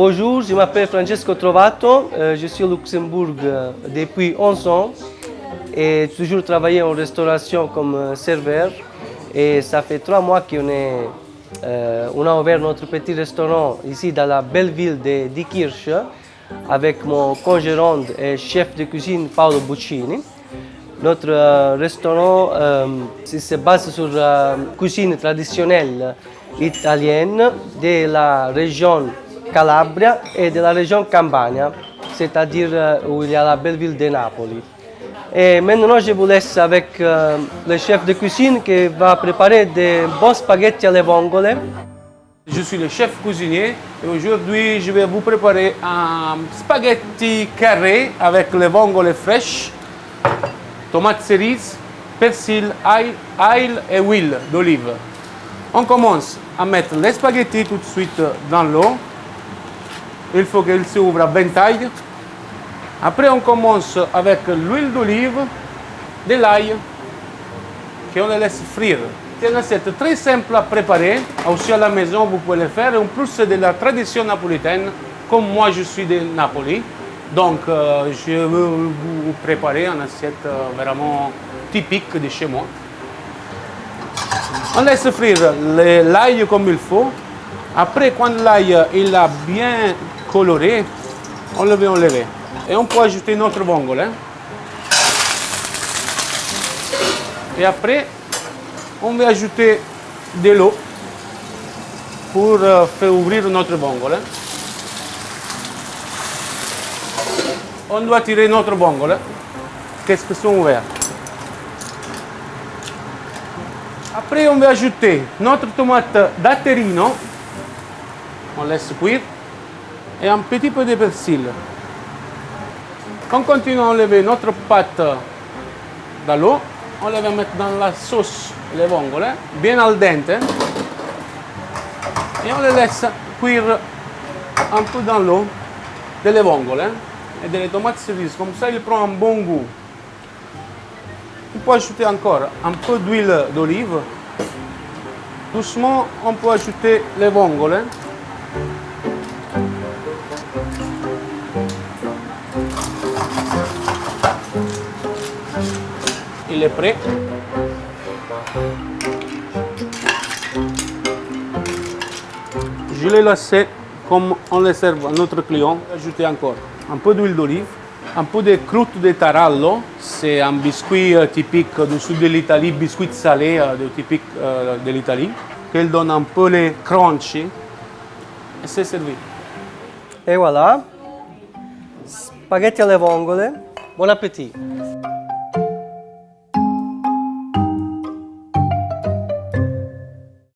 Bonjour, je m'appelle Francesco Trovato, je suis au Luxembourg depuis 11 ans et j'ai toujours travaillé en restauration comme serveur et ça fait 3 mois on a ouvert notre petit restaurant ici dans la belle ville de Diekirch avec mon co-gérant et chef de cuisine Paolo Buccini. Notre restaurant se base sur la cuisine traditionnelle italienne de la région Calabria et de la région Campania, c'est-à-dire où il y a la belle ville de Napoli. Et maintenant, je vous laisse avec le chef de cuisine qui va préparer des bons spaghettis alle vongole. Je suis le chef cuisinier et aujourd'hui je vais vous préparer un spaghetti carré avec les vongole fraîches, tomates cerises, persil, ail et huile d'olive. On commence à mettre les spaghettis tout de suite dans l'eau. Il faut qu'ils s'ouvrent à ventaille. Après, on commence avec l'huile d'olive, de l'ail, qu'on les laisse frire. C'est une assiette très simple à préparer. Aussi à la maison, vous pouvez le faire. En plus, c'est de la tradition napolitaine. Comme moi, je suis de Napoli. Donc, je vais vous préparer une assiette vraiment typique de chez moi. On laisse frire l'ail comme il faut. Après, quand l'ail il a bien coloré, on le va enlever. Et on peut ajouter notre vongole. Et après, on va ajouter de l'eau pour faire ouvrir notre vongole. On doit tirer notre vongole, qu'est-ce que sont ouverts. Après, on va ajouter notre tomate datterino. On laisse cuire. Et un petit peu de persil. On continue à enlever notre pâte dans l'eau. On la va mettre dans la sauce, les vongole, bien al dente. Et on les laisse cuire un peu dans l'eau des vongole et des tomates cerises. Comme ça, il prend un bon goût. On peut ajouter encore un peu d'huile d'olive. Doucement, on peut ajouter les vongole. Il est prêt. Je l'ai laissé comme on le sert à notre client. Ajouter encore un peu d'huile d'olive, un peu de croûte de tarallo. C'est un biscuit typique du sud de l'Italie, biscuit salé typique de l'Italie, qui donne un peu les crunchy. Et c'est servi. Et voilà, spaghetti alle vongole. Bon appétit!